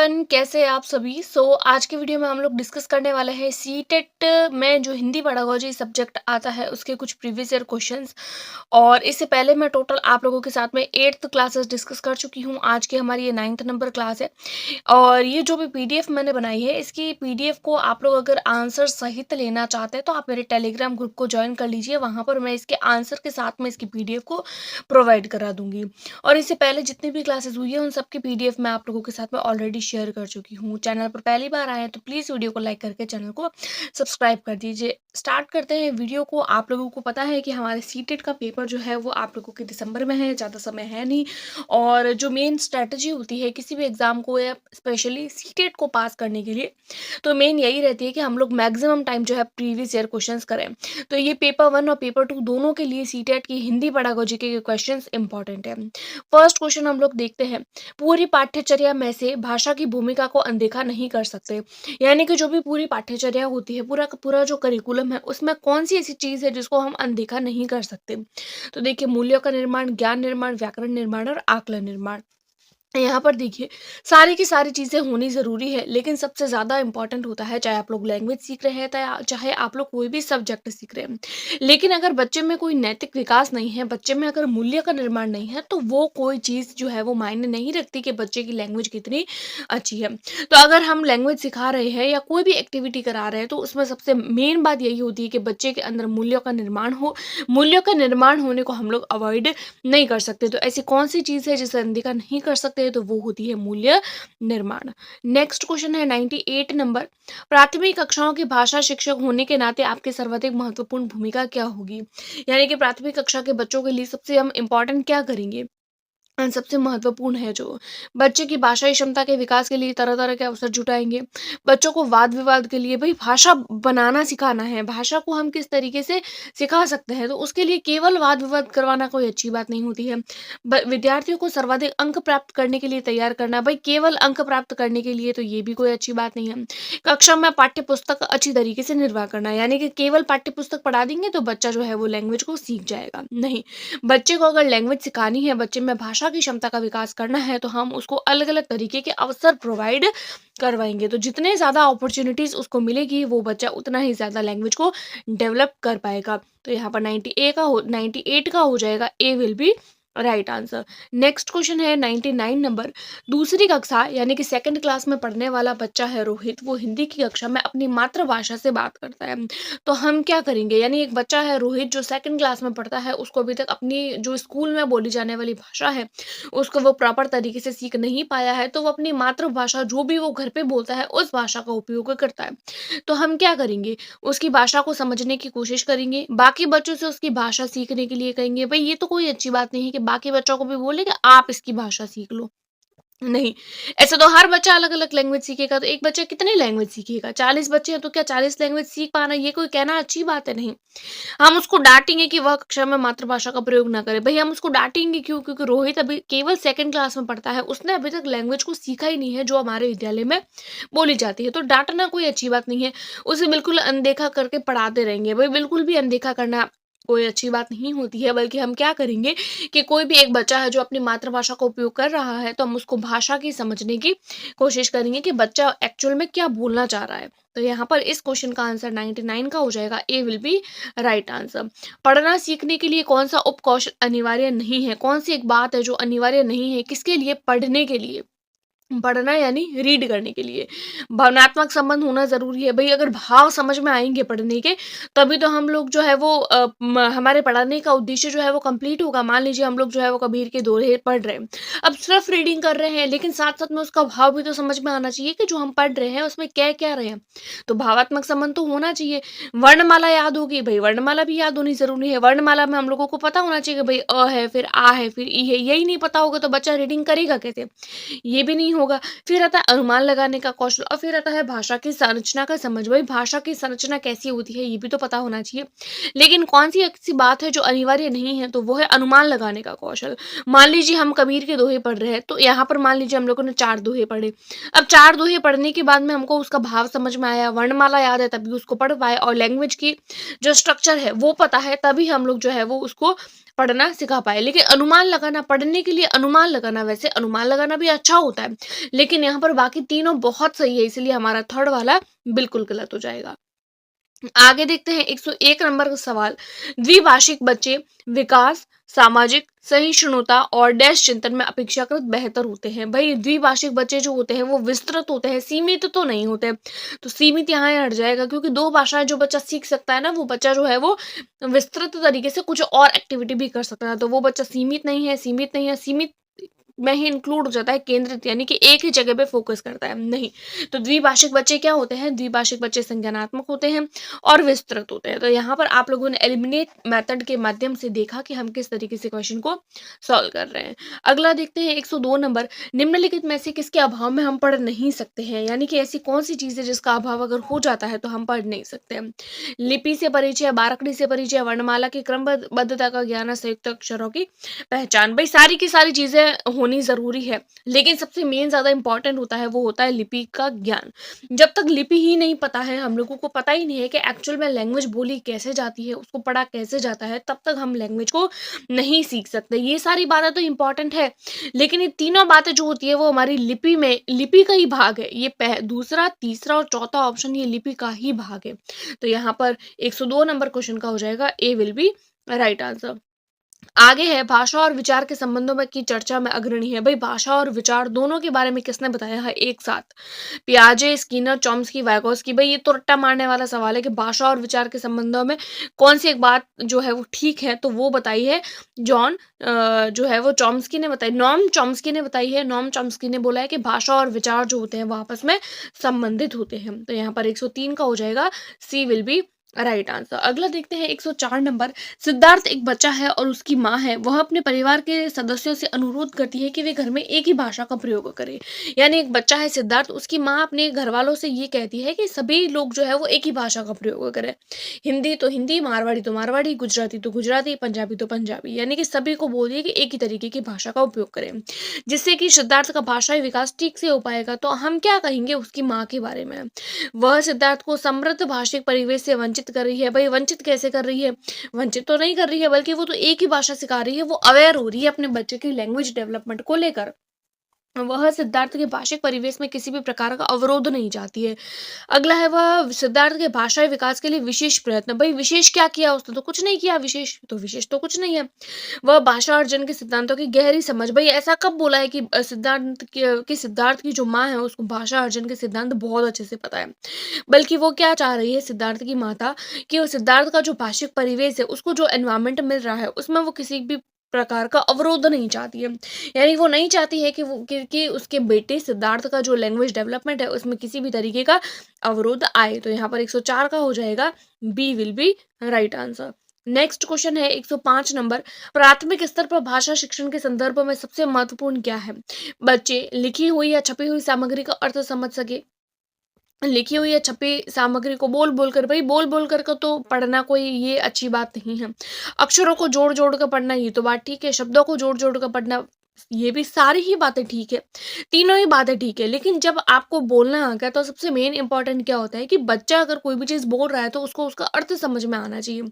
Everyone, कैसे हैं आप सभी। आज के वीडियो में हम लोग डिस्कस करने वाले हैं सीटेट में जो हिंदी पेडागोजी सब्जेक्ट आता है उसके कुछ प्रीवियस ईयर क्वेश्चंस। और इससे पहले मैं टोटल आप लोगों के साथ में 8th क्लासेस डिस्कस कर चुकी हूँ। आज की हमारी ये 9th नंबर क्लास है। और ये जो भी पीडीएफ मैंने बनाई है, इसकी पीडीएफ को आप लोग अगर आंसर सहित लेना चाहते हैं तो आप मेरे टेलीग्राम ग्रुप को ज्वाइन कर लीजिए। वहाँ पर मैं इसके आंसर के साथ में इसकी पीडीएफ को प्रोवाइड करा दूंगी। और इससे पहले जितनी भी क्लासेस हुई है उन सबकी पीडीएफ मैं आप लोगों के साथ में ऑलरेडी शेयर कर चुकी हूँ। चैनल पर पहली बार आए हैं तो प्लीज़ वीडियो को लाइक करके चैनल को सब्सक्राइब कर दीजिए। स्टार्ट करते हैं वीडियो को। आप लोगों को पता है कि हमारे सीटेट का पेपर जो है वो आप लोगों के दिसंबर में है, ज़्यादा समय है नहीं। और जो मेन स्ट्रैटेजी होती है किसी भी एग्ज़ाम को या स्पेशली सीटेट को पास करने के लिए, तो मेन यही रहती है कि हम लोग मैक्सिमम टाइम जो है प्रीवियस ईयर क्वेश्चंस करें। तो ये पेपर 1 और पेपर 2 दोनों के लिए सीटेट की हिंदी पेडागोजी के क्वेश्चंस इंपॉर्टेंट है। फर्स्ट क्वेश्चन हम लोग देखते हैं। पूरी पाठ्यचर्या में से भाषा की भूमिका को अनदेखा नहीं कर सकते। यानी कि जो भी पूरी पाठ्यचर्या होती है, पूरा का पूरा जो करिकुलम है, उसमें कौन सी ऐसी चीज़ है जिसको हम अनदेखा नहीं कर सकते। तो देखिए, मूल्यों का निर्माण, ज्ञान निर्माण, व्याकरण निर्माण और आकलन निर्माण। यहाँ पर देखिए, सारी की सारी चीज़ें होनी ज़रूरी है, लेकिन सबसे ज़्यादा इम्पोर्टेंट होता है, चाहे आप लोग लैंग्वेज सीख रहे हैं चाहे आप लोग कोई भी सब्जेक्ट सीख रहे हैं। लेकिन अगर बच्चे में कोई नैतिक विकास नहीं है, बच्चे में अगर मूल्य का निर्माण नहीं है, तो वो कोई चीज़ जो है वो मायने नहीं रखती कि बच्चे की लैंग्वेज कितनी अच्छी है। तो अगर हम लैंग्वेज सिखा रहे हैं या कोई भी एक्टिविटी करा रहे हैं, तो उसमें सबसे मेन बात यही होती है कि बच्चे के अंदर मूल्यों का निर्माण हो। मूल्यों का निर्माण होने को हम लोग अवॉइड नहीं कर सकते। तो ऐसी कौन सी चीज़ है जिसे अनदेखा नहीं कर सकते, तो वो होती है मूल्य निर्माण। नेक्स्ट क्वेश्चन है 98 नंबर। प्राथमिक कक्षाओं के भाषा शिक्षक होने के नाते आपकी सर्वाधिक महत्वपूर्ण भूमिका क्या होगी। यानी कि प्राथमिक कक्षा के बच्चों के लिए सबसे हम इम्पोर्टेंट क्या करेंगे, सबसे महत्वपूर्ण है जो बच्चे की भाषाई क्षमता के विकास के लिए तरह तरह के अवसर जुटाएंगे। बच्चों को वाद विवाद के लिए भाई भाषा बनाना सिखाना है। भाषा को हम किस तरीके से सिखा सकते हैं, तो उसके लिए केवल वाद विवाद करवाना कोई अच्छी बात नहीं होती है। विद्यार्थियों को सर्वाधिक अंक प्राप्त करने के लिए तैयार करना, भाई केवल अंक प्राप्त करने के लिए, तो ये भी कोई अच्छी बात नहीं है। कक्षा में पाठ्य पुस्तक अच्छी तरीके से निर्वाह करना, यानी कि केवल पाठ्य पुस्तक पढ़ा देंगे तो बच्चा जो है वो लैंग्वेज को सीख जाएगा, नहीं। बच्चे को अगर लैंग्वेज सिखानी है, बच्चे में भाषा की क्षमता का विकास करना है, तो हम उसको अलग अलग तरीके के अवसर प्रोवाइड करवाएंगे। तो जितने ज़्यादा अपॉर्चुनिटीज उसको मिलेगी, वो बच्चा उतना ही ज़्यादा लैंग्वेज को डेवलप कर पाएगा। तो यहाँ पर 98 का हो जाएगा, A will be right answer. Next question है 99 नंबर। दूसरी कक्षा यानी कि सेकंड क्लास में पढ़ने वाला बच्चा है रोहित, वो हिंदी की कक्षा में अपनी मातृभाषा से बात करता है। तो हम क्या करेंगे, यानी एक बच्चा है रोहित जो सेकंड क्लास में पढ़ता है, उसको अभी तक अपनी जो स्कूल में बोली जाने वाली भाषा है उसको वो प्रॉपर तरीके से सीख नहीं पाया है, तो वो अपनी मातृभाषा जो भी वो घर पे बोलता है उस भाषा का उपयोग करता है। तो हम क्या करेंगे, उसकी भाषा को समझने की कोशिश करेंगे, बाकी बच्चों से उसकी भाषा सीखने के लिए कहेंगे। भाई ये तो कोई अच्छी बात नहीं है कि बाकी बच्चों को भी बोले कि आप इसकी भाषा सीख लो, नहीं। ऐसे तो हर बच्चा अलग-अलग लैंग्वेज सीखेगा, तो एक बच्चा कितनी लैंग्वेज सीखेगा? 40 बच्चे हैं तो क्या 40 लैंग्वेज सीख पाना ये कोई कहना अच्छी बात है? नहीं। हम उसको डाँटेंगे कि वह कक्षा में मातृभाषा का प्रयोग ना करे। भई हम उसको डाँटेंगे क्यों? क्योंकि रोहित अभी केवल सेकंड क्लास में पढ़ता है। उसने अभी तक लैंग्वेज को सीखा ही नहीं है जो हमारे विद्यालय में बोली जाती है। तो डाँटना कोई अच्छी बात नहीं है। उसे बिल्कुल अनदेखा करके पढ़ाते रहेंगे। भई बिल्कुल भी अनदेखा करना कोई अच्छी बात नहीं होती है, बल्कि हम क्या करेंगे कि कोई भी एक बच्चा है जो अपनी मातृभाषा का उपयोग कर रहा है, तो हम उसको भाषा की समझने की कोशिश करेंगे कि बच्चा एक्चुअल में क्या बोलना चाह रहा है। तो यहाँ पर इस क्वेश्चन का आंसर 99 का हो जाएगा, A will be right answer. पढ़ना सीखने के लिए कौन सा उपकौशल अनिवार्य नहीं है, कौन सी एक बात है जो अनिवार्य नहीं है, किसके लिए, पढ़ने के लिए। पढ़ना यानी रीड करने के लिए भावनात्मक संबंध होना ज़रूरी है। भई अगर भाव समझ में आएँगे पढ़ने के, तभी तो हम लोग जो है वो हमारे पढ़ाने का उद्देश्य जो है वो कंप्लीट होगा। मान लीजिए हम लोग जो है वो कबीर के दोहे पढ़ रहे हैं। अब सिर्फ रीडिंग कर रहे हैं, लेकिन साथ-साथ में उसका भाव भी तो समझ में आना चाहिए कि जो हम पढ़ रहे हैं उसमें कह क्या रहे हैं। तो भावात्मक संबंध तो होना चाहिए। वर्णमाला याद होगी, भई वर्णमाला भी याद होनी ज़रूरी है। वर्णमाला में हम लोगों को पता होना चाहिए कि भई अ है, फिर आ है, फिर ई है। यही नहीं पता होगा तो बच्चा रीडिंग करेगा कैसे? ये भी नहीं होगा। फिर आता है अनुमान लगाने का कौशल, और फिर आता है भाषा की संरचना का समझ। भाई भाषा की संरचना कैसी होती है ये भी तो पता होना चाहिए। लेकिन कौन सी ऐसी बात है जो अनिवार्य नहीं है, तो वो है अनुमान लगाने का कौशल। मान लीजिए हम कबीर के दोहे पढ़ रहे हैं, तो यहाँ पर मान लीजिए हम लोगों ने 4 दोहे पढ़े। अब 4 दोहे पढ़ने के बाद में हमको उसका भाव समझ में आया, वर्णमाला याद है तभी उसको पढ़ पाए, और लैंग्वेज की जो स्ट्रक्चर है वो पता है, तभी हम लोग जो है वो उसको पढ़ना सिखा पाए। लेकिन अनुमान लगाना, पढ़ने के लिए अनुमान लगाना, वैसे अनुमान लगाना भी अच्छा होता है, लेकिन यहाँ पर बाकी तीनों बहुत सही है, इसलिए हमारा थर्ड वाला बिल्कुल गलत हो जाएगा। आगे देखते हैं 101 नंबर का सवाल। द्विभाषिक बच्चे विकास, सामाजिक सहिष्णुता और डैश चिंतन में अपेक्षाकृत बेहतर होते हैं। भाई द्विभाषिक बच्चे जो होते हैं वो विस्तृत होते हैं, सीमित तो नहीं होते। तो सीमित यहाँ हट जाएगा, क्योंकि दो भाषाएं जो बच्चा सीख सकता है ना, वो बच्चा जो है वो विस्तृत तरीके से कुछ और एक्टिविटी भी कर सकता है। तो वो बच्चा सीमित नहीं है, सीमित नहीं है, सीमित में ही इंक्लूड हो जाता है, केंद्रित, यानी कि एक ही जगह पे फोकस करता है, नहीं। तो द्विभाषिक बच्चे क्या होते हैं? द्विभाषिक बच्चे संज्ञानात्मक होते हैं और विस्तृत होते हैं। तो यहाँ पर आप लोगों ने एलिमिनेट मेथड के माध्यम से देखा कि हम किस तरीके से क्वेश्चन को सॉल्व कर रहे हैं। अगला देखते हैं 102 नंबर। निम्नलिखित में से किसके अभाव में हम पढ़ नहीं सकते हैं? यानी कि ऐसी कौन सी चीज है जिसका अभाव अगर हो जाता है तो हम पढ़ नहीं सकते हैं? लिपि से परिचय, बारकड़ी से परिचय, वर्णमाला की क्रमबद्धता का ज्ञान, संयुक्त अक्षरों की पहचान। भाई सारी की सारी चीजें होनी जरूरी है, लेकिन सबसे मेन ज्यादा इंपॉर्टेंट होता है वो होता है लिपि का ज्ञान। जब तक लिपि ही नहीं पता है, हम लोगों को पता ही नहीं है कि एक्चुअल में लैंग्वेज बोली कैसे जाती है, उसको पढ़ा कैसे जाता है, तब तक हम लैंग्वेज को नहीं सीख सकते। ये सारी बातें तो इंपॉर्टेंट है, लेकिन ये तीनों बातें जो होती है वो हमारी लिपि में, लिपि का ही भाग है। ये दूसरा, तीसरा और चौथा ऑप्शन ये लिपि का ही भाग है। तो यहाँ पर 102 नंबर क्वेश्चन का हो जाएगा A will be right answer. आगे है भाषा और विचार के संबंधों में की चर्चा में अग्रणी है। भाई भाषा और विचार दोनों के बारे में किसने बताया है एक साथ? पियाजे, स्किनर, चॉम्स्की, वाइगोस्की। भाई ये तो रट्टा मारने वाला सवाल है कि भाषा और विचार के संबंधों में कौन सी एक बात जो है वो ठीक है, तो वो बताई है जॉन जो है वो चॉम्स्की ने बताई, नॉम चॉम्स्की ने बताई है। नॉम चॉम्स्की ने बोला है कि भाषा और विचार जो होते हैं वो आपस में संबंधित होते हैं। तो यहाँ पर 103 का हो जाएगा C will be right answer. अगला देखते हैं 104 नंबर। सिद्धार्थ एक बच्चा है और उसकी माँ है, वह अपने परिवार के सदस्यों से अनुरोध करती है कि वे घर में एक ही भाषा का प्रयोग करें। यानी एक बच्चा है सिद्धार्थ, उसकी माँ अपने घर वालों से ये कहती है कि सभी लोग जो है वो एक ही भाषा का प्रयोग करें। हिंदी तो हिंदी, मारवाड़ी तो मारवाड़ी, गुजराती तो गुजराती, पंजाबी तो पंजाबी, यानी कि सभी को बोल दिए कि एक ही तरीके की भाषा का उपयोग करें, जिससे कि सिद्धार्थ का भाषाई विकास ठीक से हो पाएगा। तो हम क्या कहेंगे उसकी माँ के बारे में? वह सिद्धार्थ को समृद्ध भाषिक परिवेश से वंचित कर रही है। भाई वंचित कैसे कर रही है? वंचित तो नहीं कर रही है, बल्कि वो तो एक ही भाषा सिखा रही है, वो अवेयर हो रही है अपने बच्चे की लैंग्वेज डेवलपमेंट को लेकर। वह सिद्धार्थ के भाषिक परिवेश में किसी भी प्रकार का अवरोध नहीं चाहती है। अगला है वह सिद्धार्थ के भाषाई विकास के लिए विशेष प्रयत्न। भाई विशेष क्या किया उसने? तो कुछ नहीं किया, विशेष तो कुछ नहीं है। वह भाषा अर्जन के सिद्धांतों की गहरी समझ। भाई ऐसा कब बोला है कि सिद्धार्थ की जो माँ है उसको भाषा अर्जन के सिद्धांत बहुत अच्छे से पता है? बल्कि वो क्या चाह रही है सिद्धार्थ की माता, कि वो सिद्धार्थ का जो भाषिक परिवेश है, उसको जो एनवायरमेंट मिल रहा है, उसमें वो किसी भी प्रकार का अवरोध नहीं चाहती है। यानी वो नहीं चाहती है कि कि उसके बेटे सिद्धार्थ का जो लैंग्वेज डेवलपमेंट है उसमें किसी भी तरीके का अवरोध आए। तो यहाँ पर 104 का हो जाएगा B will be right answer. Next question है 105 नंबर। प्राथमिक स्तर पर भाषा शिक्षण के संदर्भ में सबसे महत्वपूर्ण क्या है? बच्चे लिखी हुई या छपी हुई सामग्री का अर्थ समझ सके। लिखी हुई या छपी सामग्री को बोल बोल कर, भाई बोल बोल कर को तो पढ़ना कोई ये अच्छी बात नहीं है। अक्षरों को जोड़ जोड़ कर पढ़ना ये तो बात ठीक है, शब्दों को जोड़ जोड़ कर पढ़ना ये भी सारी ही बातें ठीक है, तीनों ही बातें ठीक है। लेकिन जब आपको बोलना आ गया तो सबसे मेन इंपॉर्टेंट क्या होता है कि बच्चा अगर कोई भी चीज बोल रहा है तो उसको उसका अर्थ समझ में आना चाहिए।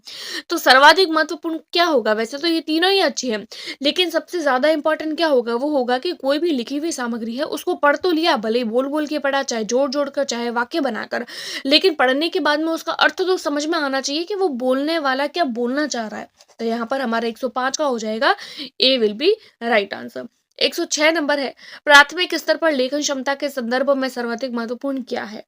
तो सर्वाधिक महत्वपूर्ण क्या होगा? वैसे तो ये तीनों ही अच्छी है, लेकिन सबसे ज्यादा इंपॉर्टेंट क्या होगा? वो होगा कि कोई भी लिखी हुई सामग्री है उसको पढ़ तो लिया, भले ही बोल बोल के पढ़ा, चाहे जोड़ जोड़ कर, चाहे वाक्य बनाकर, लेकिन पढ़ने के बाद में उसका अर्थ तो समझ में आना चाहिए कि वो बोलने वाला क्या बोलना चाह रहा है। तो यहाँ पर हमारा 105 का हो जाएगा A will be right answer. 106 number है। प्राथमिक स्तर पर लेखन क्षमता के संदर्भ में सर्वाधिक महत्वपूर्ण क्या है?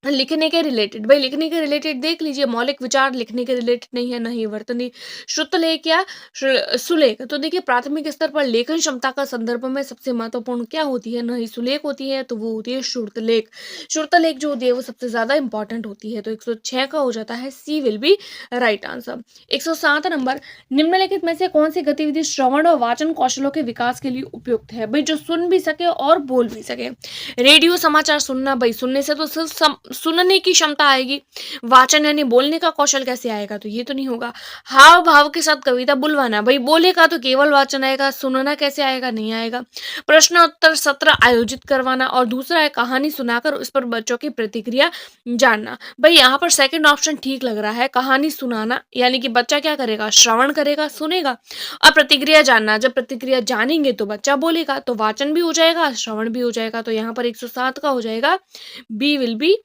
लिखने के रिलेटेड। भाई लिखने के रिलेटेड देख लीजिए, मौलिक विचार लिखने के रिलेटेड नहीं है, नहीं वर्तनी, श्रुतलेख या सुलेख। तो देखिए प्राथमिक स्तर पर लेखन क्षमता का संदर्भ में सबसे महत्वपूर्ण क्या होती है? नहीं सुलेख होती है, तो वो होती है श्रुतलेख। श्रुतलेख जो होती है वो सबसे ज्यादा इंपॉर्टेंट होती है। तो 106 का हो जाता है C will be right answer. 107 number. निम्नलिखित में से कौन सी गतिविधि श्रवण और वाचन कौशलों के विकास के लिए उपयुक्त है? भाई जो सुन भी सके और बोल भी सके। रेडियो समाचार सुनना, भाई सुनने से तो सिर्फ सुनने की क्षमता आएगी, वाचन यानी बोलने का कौशल कैसे आएगा, तो ये तो नहीं होगा। हाव भाव के साथ कविता बुलवाना, भाई बोलेगा तो केवल वाचन आएगा, सुनना कैसे आएगा, नहीं आएगा। प्रश्नोत्तर सत्र आयोजित करवाना, और दूसरा है कहानी सुनाकर उस पर बच्चों की प्रतिक्रिया जानना। भाई यहाँ पर सेकंड ऑप्शन ठीक लग रहा है, कहानी सुनाना यानी कि बच्चा क्या करेगा, श्रवण करेगा, सुनेगा, और प्रतिक्रिया जानना, जब प्रतिक्रिया जानेंगे तो बच्चा बोलेगा, तो वाचन भी हो जाएगा, श्रवण भी हो जाएगा। तो यहाँ पर 107 का हो जाएगा B will be,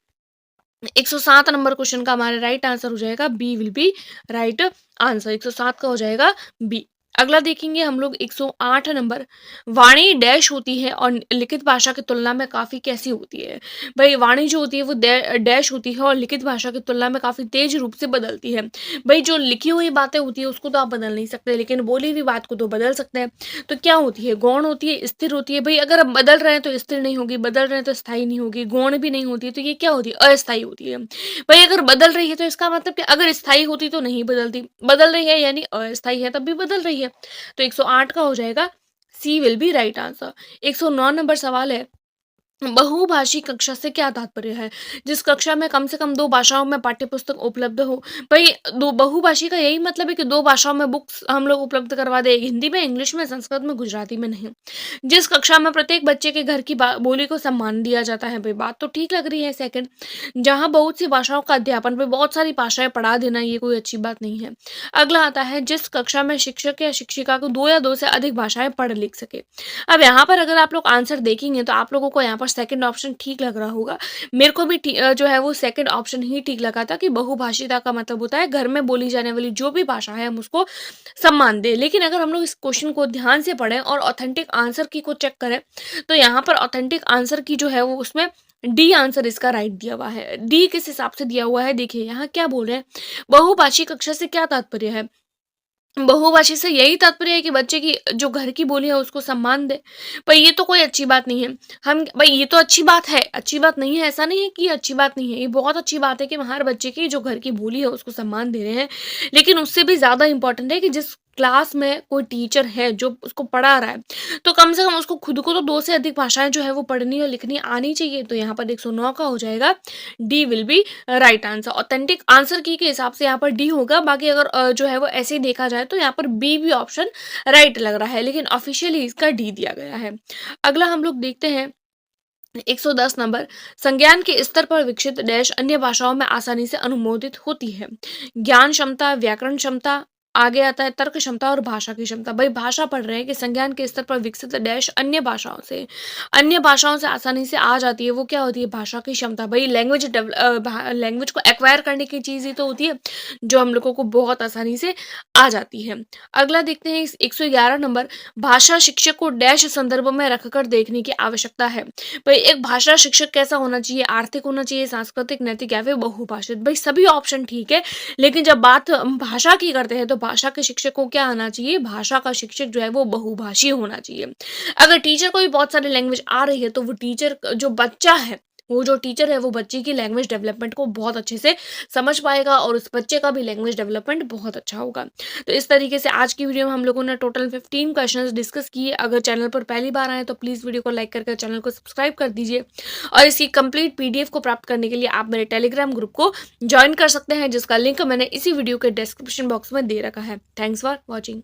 107 number question का हमारा राइट आंसर हो जाएगा B will be right answer, 107 का हो जाएगा बी। अगला देखेंगे हम लोग 108 नंबर, वाणी डैश होती है और लिखित भाषा की तुलना में काफी कैसी होती है। भाई वाणी जो होती है वो डैश होती है और लिखित भाषा की तुलना में काफी तेज रूप से बदलती है। भाई जो लिखी हुई बातें होती है उसको तो आप बदल नहीं सकते, लेकिन बोली हुई बात को तो बदल सकते हैं। तो क्या होती है, गौण होती है, स्थिर होती है। भाई अगर आप बदल रहे हैं तो स्थिर नहीं होगी, बदल रहे हैं तो स्थायी नहीं होगी, गौण भी नहीं होती है, तो ये क्या होती है, अस्थायी होती है। भाई अगर बदल रही है तो इसका मतलब कि अगर स्थायी होती तो नहीं बदलती, बदल रही है यानी अस्थायी है तब भी बदल रही है। तो 108 का हो जाएगा C will be right answer. 109 number सवाल है, बहुभाषी कक्षा से क्या तात्पर्य है, जिस कक्षा में कम से कम 2 भाषाओं में पाठ्यपुस्तक उपलब्ध हो। भाई दो बहुभाषी का यही मतलब है कि 2 भाषाओं में बुक्स हम लोग उपलब्ध करवा दें, हिंदी में, इंग्लिश में, संस्कृत में, गुजराती में नहीं। जिस कक्षा में प्रत्येक बच्चे के घर की बोली को सम्मान दिया जाता है। भाई बात तो ठीक लग रही है सेकंड। जहाँ बहुत सी भाषाओं का अध्यापन, पे बहुत सारी भाषाएं पढ़ा देना ये कोई अच्छी बात नहीं है। अगला आता है, जिस कक्षा में शिक्षक या शिक्षिका को 2 या 2 से अधिक भाषाएं पढ़ लिख सके। अब यहाँ पर अगर आप लोग आंसर देखेंगे तो आप लोगों को यहाँ पर सेकंड ऑप्शन ठीक लग रहा होगा। मेरे को भी जो है वो सेकंड ऑप्शन ही ठीक लगा था कि बहुभाषिता का मतलब होता है घर में बोली जाने वाली जो भी भाषा है हम उसको सम्मान दें। लेकिन अगर हम लोग इस क्वेश्चन को ध्यान से पढ़ें और ऑथेंटिक आंसर की को चेक करें तो यहाँ पर ऑथेंटिक आंसर की जो है वो उसमें डी आंसर इसका राइट दिया हुआ है। डी किस हिसाब से दिया हुआ है, देखिए यहाँ क्या बोल रहे हैं, बहुभाषी कक्षा से क्या तात्पर्य है। बहुभाषी से यही तात्पर्य है कि बच्चे की जो घर की बोली है उसको सम्मान दे। पर ये तो कोई अच्छी बात नहीं है। हम भाई ये तो अच्छी बात है, अच्छी बात नहीं है ऐसा नहीं है कि ये अच्छी बात नहीं है, ये बहुत अच्छी बात है कि हम हर बच्चे की जो घर की बोली है उसको सम्मान दे रहे हैं। लेकिन उससे भी ज्यादा इंपॉर्टेंट है कि जिस क्लास में कोई टीचर है जो उसको पढ़ा रहा है तो कम से कम उसको खुद को तो 2 से अधिक भाषाएं जो है वो पढ़नी और लिखनी आनी चाहिए। तो यहाँ पर 109 का हो जाएगा D will be right answer. Authentic answer की के हिसाब से यहाँ पर डी होगा, बाकी अगर जो है वो ऐसे ही देखा जाए तो यहाँ पर बी भी ऑप्शन राइट लग रहा है, लेकिन ऑफिशियली इसका डी दिया गया है। अगला हम लोग देखते हैं 110 नंबर, संज्ञान के स्तर पर विकसित डैश अन्य भाषाओं में आसानी से अनुमोदित होती है। ज्ञान क्षमता, व्याकरण क्षमता, आगे आता है तर्क क्षमता और भाषा की क्षमता। भाई भाषा पढ़ रहे हैं कि संज्ञान के स्तर पर विकसित डैश अन्य भाषाओं से आसानी से आ जाती है, वो क्या होती है, भाषा की क्षमता। भाई लैंग्वेज को एक्वायर करने की चीज ही तो होती है जो हम लोगों को बहुत आसानी से आ जाती है। अगला देखते हैं 111 नंबर, भाषा शिक्षक को डैश संदर्भ में रखकर देखने की आवश्यकता है। भाई एक भाषा शिक्षक कैसा होना चाहिए, आर्थिक होना चाहिए, सांस्कृतिक, नैतिक या फिर बहुभाषित। भाई सभी ऑप्शन ठीक है, लेकिन जब बात हम भाषा की करते हैं तो भाषा के शिक्षक को क्या आना चाहिए, भाषा का शिक्षक जो है वो बहुभाषी होना चाहिए। अगर टीचर को भी बहुत सारी लैंग्वेज आ रही है तो वो टीचर जो बच्चा है, वो जो टीचर है वो बच्चे की लैंग्वेज डेवलपमेंट को बहुत अच्छे से समझ पाएगा और उस बच्चे का भी लैंग्वेज डेवलपमेंट बहुत अच्छा होगा। तो इस तरीके से आज की वीडियो में हम लोगों ने टोटल 15 क्वेश्चंस डिस्कस किए। अगर चैनल पर पहली बार आए तो प्लीज़ वीडियो को लाइक करके चैनल को सब्सक्राइब कर दीजिए, और इसी कंप्लीट पीडीएफ को प्राप्त करने के लिए आप मेरे टेलीग्राम ग्रुप को ज्वाइन कर सकते हैं, जिसका लिंक मैंने इसी वीडियो के डिस्क्रिप्शन बॉक्स में दे रखा है। Thanks for watching.